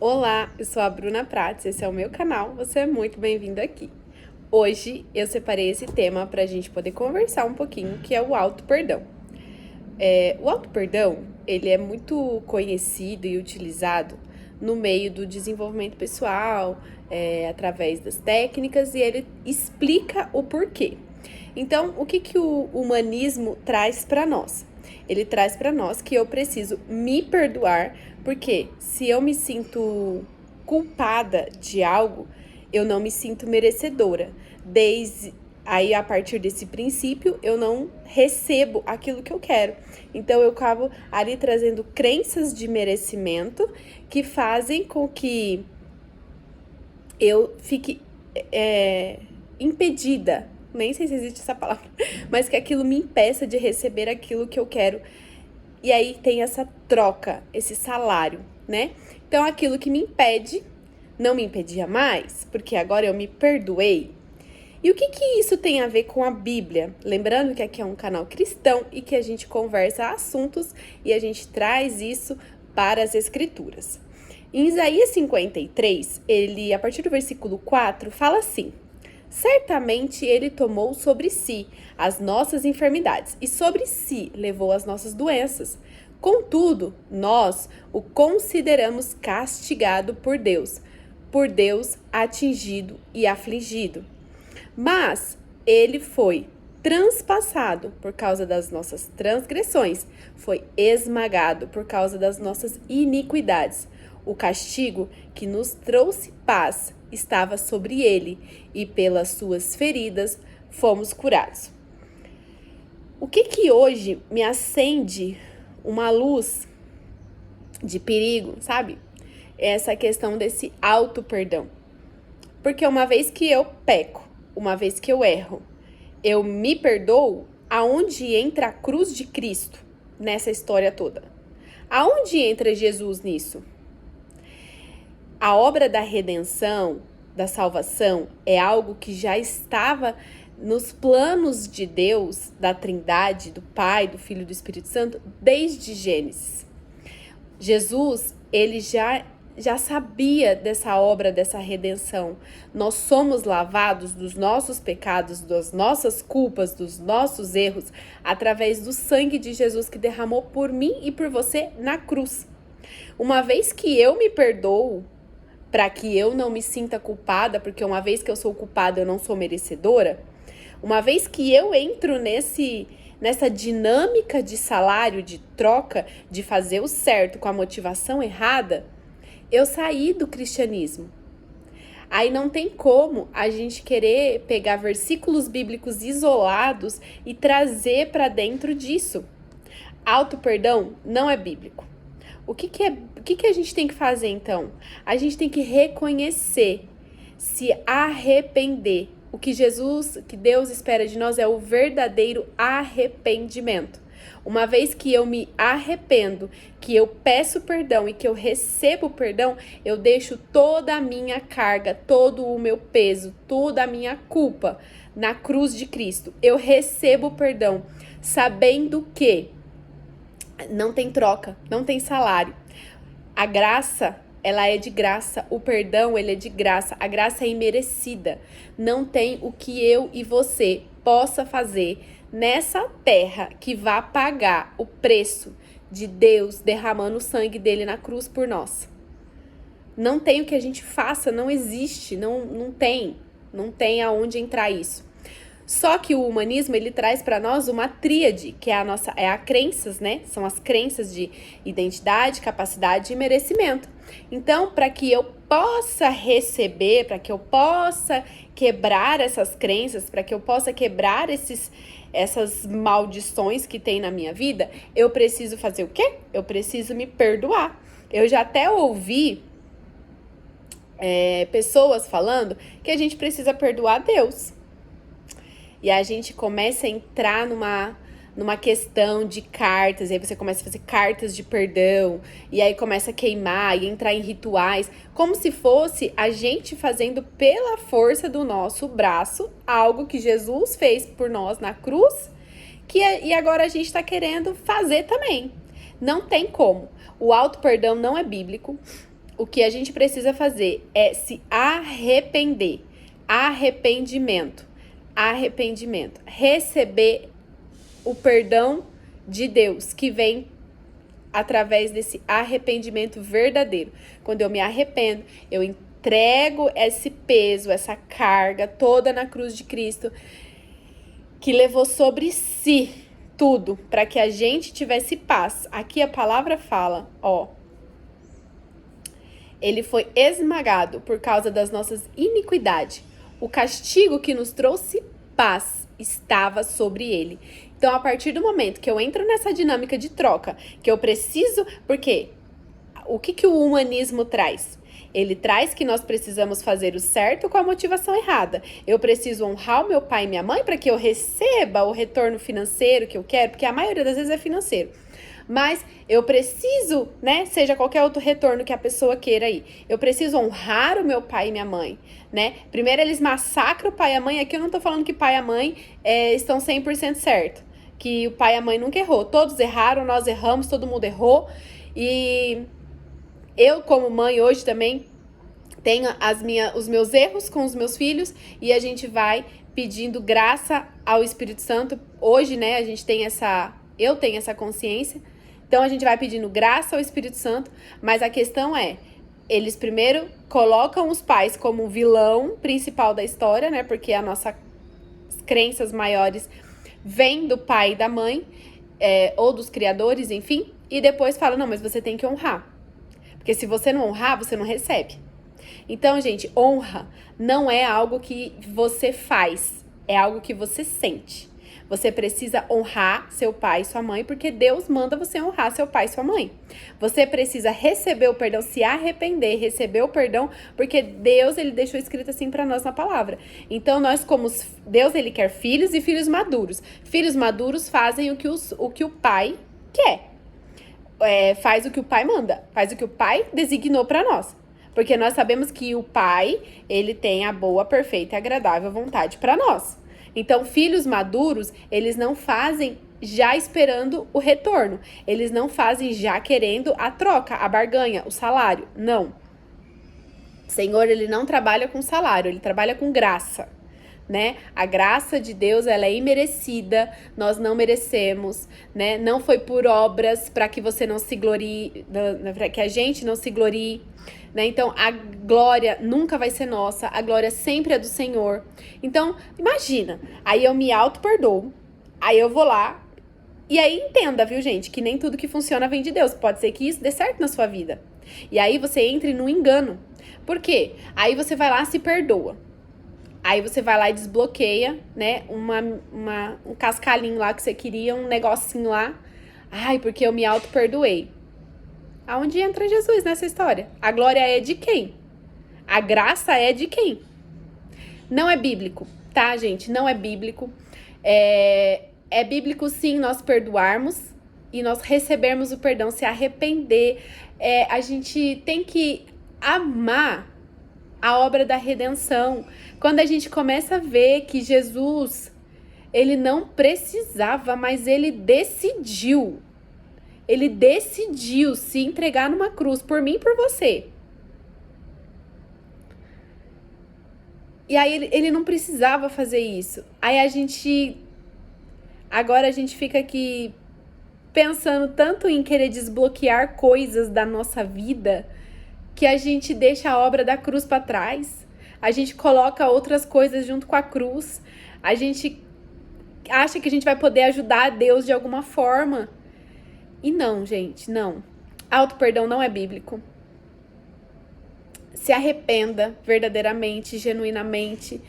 Olá, eu sou a Bruna Prates, esse é o meu canal, você é muito bem-vindo aqui. Hoje eu separei esse tema para a gente poder conversar um pouquinho, que é o auto-perdão. O auto-perdão, ele é muito conhecido e utilizado no meio do desenvolvimento pessoal, através das técnicas, e ele explica o porquê. Então, o que o humanismo traz para nós? Ele traz para nós que eu preciso me perdoar, porque se eu me sinto culpada de algo, eu não me sinto merecedora. Aí, a partir desse princípio, eu não recebo aquilo que eu quero. Então, eu acabo ali trazendo crenças de merecimento que fazem com que eu fique impedida, nem sei se existe essa palavra, mas que aquilo me impeça de receber aquilo que eu quero. E aí tem essa troca, esse salário, né? Então, aquilo que me impede, não me impedia mais, porque agora eu me perdoei. E o que isso tem a ver com a Bíblia? Lembrando que aqui é um canal cristão e que a gente conversa assuntos e a gente traz isso para as Escrituras. Em Isaías 53, a partir do versículo 4, fala assim: certamente ele tomou sobre si as nossas enfermidades e sobre si levou as nossas doenças. Contudo, nós o consideramos castigado por Deus atingido e afligido. Mas ele foi transpassado por causa das nossas transgressões, foi esmagado por causa das nossas iniquidades. O castigo que nos trouxe paz estava sobre ele, e pelas suas feridas fomos curados. O que hoje me acende uma luz de perigo, sabe? É essa questão desse auto-perdão. Porque uma vez que eu peco, uma vez que eu erro, eu me perdoo, aonde entra a cruz de Cristo nessa história toda? Aonde entra Jesus nisso? A obra da redenção, da salvação, é algo que já estava nos planos de Deus, da Trindade, do Pai, do Filho e do Espírito Santo, desde Gênesis. Jesus, ele já sabia dessa obra, dessa redenção. Nós somos lavados dos nossos pecados, das nossas culpas, dos nossos erros, através do sangue de Jesus que derramou por mim e por você na cruz. Uma vez que eu me perdoo, para que eu não me sinta culpada, porque uma vez que eu sou culpada, eu não sou merecedora, uma vez que eu entro nessa dinâmica de salário, de troca, de fazer o certo com a motivação errada, eu saí do cristianismo. Aí não tem como a gente querer pegar versículos bíblicos isolados e trazer para dentro disso. Auto-perdão não é bíblico. O que a gente tem que fazer, então? A gente tem que reconhecer, se arrepender. O que Deus espera de nós é o verdadeiro arrependimento. Uma vez que eu me arrependo, que eu peço perdão e que eu recebo perdão, eu deixo toda a minha carga, todo o meu peso, toda a minha culpa na cruz de Cristo. Eu recebo perdão, sabendo que não tem troca, não tem salário. A graça, ela é de graça. O perdão, ele é de graça. A graça é imerecida. Não tem o que eu e você possa fazer nessa terra que vá pagar o preço de Deus derramando o sangue dele na cruz por nós. Não tem o que a gente faça, não existe, não tem aonde entrar isso. Só que o humanismo, ele traz para nós uma tríade, que é a crenças, né? São as crenças de identidade, capacidade e merecimento. Então, para que eu possa receber, para que eu possa quebrar essas crenças, para que eu possa quebrar essas maldições que tem na minha vida, eu preciso fazer o quê? Eu preciso me perdoar. Eu já até ouvi pessoas falando que a gente precisa perdoar Deus. E a gente começa a entrar numa questão de cartas, e aí você começa a fazer cartas de perdão, e aí começa a queimar e entrar em rituais, como se fosse a gente fazendo pela força do nosso braço algo que Jesus fez por nós na cruz, e agora a gente está querendo fazer também. Não tem como. O auto-perdão não é bíblico. o que a gente precisa fazer é se arrepender. Arrependimento. Arrependimento. Receber o perdão de Deus, que vem através desse arrependimento verdadeiro. Quando eu me arrependo, eu entrego esse peso, essa carga toda na cruz de Cristo, que levou sobre si tudo, para que a gente tivesse paz. Aqui a palavra fala, ó, ele foi esmagado por causa das nossas iniquidades. O castigo que nos trouxe paz estava sobre ele. Então, a partir do momento que eu entro nessa dinâmica de troca, que eu preciso... Porque o que o humanismo traz? Ele traz que nós precisamos fazer o certo com a motivação errada. Eu preciso honrar o meu pai e minha mãe para que eu receba o retorno financeiro que eu quero, porque a maioria das vezes é financeiro. Mas eu preciso, né, seja qualquer outro retorno que a pessoa queira aí, eu preciso honrar o meu pai e minha mãe, né? Primeiro eles massacram o pai e a mãe. Aqui eu não tô falando que pai e a mãe estão 100% certo, que o pai e a mãe nunca errou. Todos erraram, nós erramos, todo mundo errou. E eu, como mãe, hoje também tenho os meus erros com os meus filhos, e a gente vai pedindo graça ao Espírito Santo. Hoje, né, eu tenho essa consciência. Então, a gente vai pedindo graça ao Espírito Santo, mas a questão é, eles primeiro colocam os pais como o vilão principal da história, né, porque as nossas crenças maiores vêm do pai e da mãe, ou dos criadores, enfim, e depois falam, não, mas você tem que honrar. Porque se você não honrar, você não recebe. Então, gente, honra não é algo que você faz, é algo que você sente. Você precisa honrar seu pai e sua mãe, porque Deus manda você honrar seu pai e sua mãe. Você precisa receber o perdão, se arrepender, receber o perdão, porque Deus, ele deixou escrito assim para nós na palavra. Então, Deus, ele quer filhos e filhos maduros. Filhos maduros fazem o que o pai quer. Faz o que o pai manda, faz o que o pai designou para nós. Porque nós sabemos que o pai, ele tem a boa, perfeita e agradável vontade para nós. Então, filhos maduros, eles não fazem já esperando o retorno. Eles não fazem já querendo a troca, a barganha, o salário. Não. O Senhor, ele não trabalha com salário, ele trabalha com graça, né? A graça de Deus, ela é imerecida, nós não merecemos, né? Não foi por obras para que você não se glorie, para que a gente não se glorie, né? Então, a glória nunca vai ser nossa, a glória sempre é do Senhor. Então, imagina, aí eu me auto-perdoo, aí eu vou lá, e aí entenda, viu, gente, que nem tudo que funciona vem de Deus. Pode ser que isso dê certo na sua vida. E aí você entre no engano. Por quê? Aí você vai lá e se perdoa. Aí você vai lá e desbloqueia, né, um cascalhinho lá que você queria, um negocinho lá. Ai, porque eu me auto-perdoei. Aonde entra Jesus nessa história? A glória é de quem? A graça é de quem? Não é bíblico, tá, gente? Não é bíblico. É bíblico, sim, nós perdoarmos e nós recebermos o perdão, se arrepender. A gente tem que amar a obra da redenção. Quando a gente começa a ver que Jesus, ele não precisava, mas ele decidiu se entregar numa cruz por mim e por você. E aí ele não precisava fazer isso. Aí agora a gente fica aqui pensando tanto em querer desbloquear coisas da nossa vida, que a gente deixa a obra da cruz para trás. A gente coloca outras coisas junto com a cruz. A gente acha que a gente vai poder ajudar a Deus de alguma forma. E não, gente, não. Auto-perdão não é bíblico. Se arrependa verdadeiramente, genuinamente.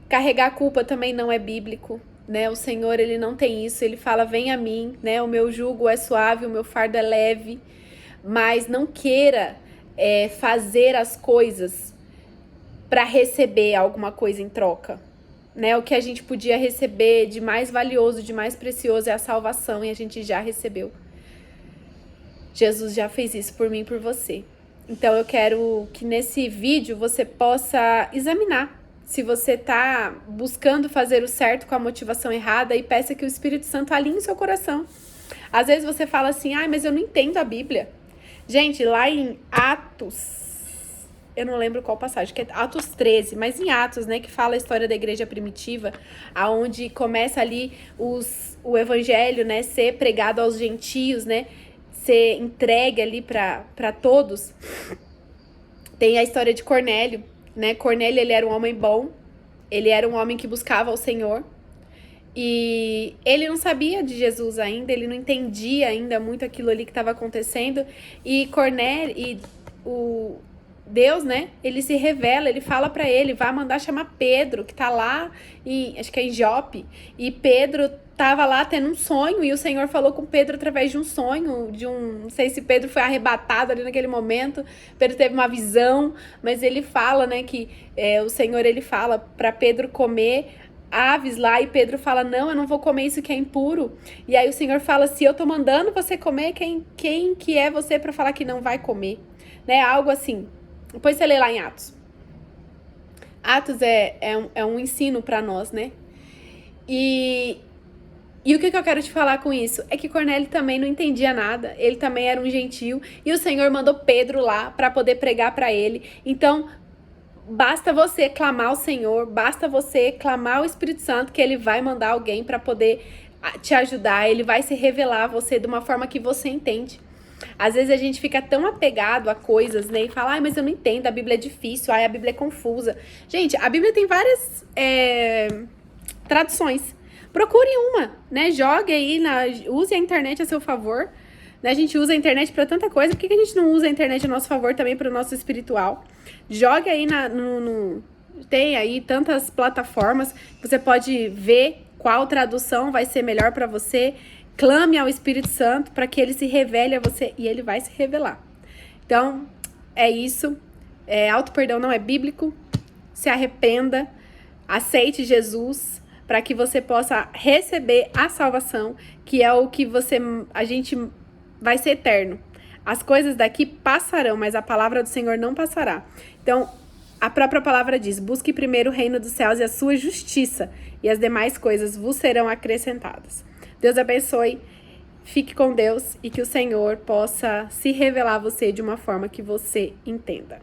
Carregar a culpa também não é bíblico, né? O Senhor, ele não tem isso. Ele fala, vem a mim, né? O meu jugo é suave, o meu fardo é leve. Mas não queira fazer as coisas para receber alguma coisa em troca, né? O que a gente podia receber de mais valioso, de mais precioso é a salvação, e a gente já recebeu. Jesus já fez isso por mim e por você. Então eu quero que nesse vídeo você possa examinar se você tá buscando fazer o certo com a motivação errada, e peça que o Espírito Santo alinhe seu coração. Às vezes você fala assim, mas eu não entendo a Bíblia. Gente, lá em Atos eu não lembro qual passagem, que é Atos 13, mas em Atos, né, que fala a história da igreja primitiva, aonde começa ali o evangelho, né, ser pregado aos gentios, né, ser entregue ali para todos. Tem a história de Cornélio, né? Cornélio, ele era um homem bom, ele era um homem que buscava o Senhor, e ele não sabia de Jesus ainda, ele não entendia ainda muito aquilo ali que estava acontecendo, e Cornélio, e o Deus, né, ele se revela, ele fala pra ele, vai mandar chamar Pedro, que tá lá, acho que é em Jope, e Pedro tava lá tendo um sonho, e o Senhor falou com Pedro através de um sonho, não sei se Pedro foi arrebatado ali naquele momento, Pedro teve uma visão, mas ele fala, né, que o Senhor, ele fala pra Pedro comer aves lá, e Pedro fala, não, eu não vou comer isso que é impuro, e aí o Senhor fala, se eu tô mandando você comer, quem que é você pra falar que não vai comer, né, algo assim. Depois você lê lá em Atos. Atos é um ensino pra nós, né? E o que eu quero te falar com isso? É que Cornélio também não entendia nada. Ele também era um gentio. E o Senhor mandou Pedro lá pra poder pregar pra ele. Então, basta você clamar ao Senhor, basta você clamar ao Espírito Santo, que ele vai mandar alguém pra poder te ajudar. Ele vai se revelar a você de uma forma que você entende. Às vezes a gente fica tão apegado a coisas, né? E fala, ai, mas eu não entendo, a Bíblia é difícil, ai, a Bíblia é confusa. Gente, a Bíblia tem várias traduções. Procure uma, né? Jogue aí, use a internet a seu favor. Né? A gente usa a internet para tanta coisa, por que a gente não usa a internet a nosso favor também para o nosso espiritual? Jogue aí tem aí tantas plataformas, você pode ver qual tradução vai ser melhor para você. Clame ao Espírito Santo para que ele se revele a você, e ele vai se revelar. Então, é isso. Auto-perdão não é bíblico. Se arrependa. Aceite Jesus para que você possa receber a salvação, que é o que a gente vai ser eterno. As coisas daqui passarão, mas a palavra do Senhor não passará. Então, a própria palavra diz, busque primeiro o reino dos céus e a sua justiça, e as demais coisas vos serão acrescentadas. Deus abençoe, fique com Deus e que o Senhor possa se revelar a você de uma forma que você entenda.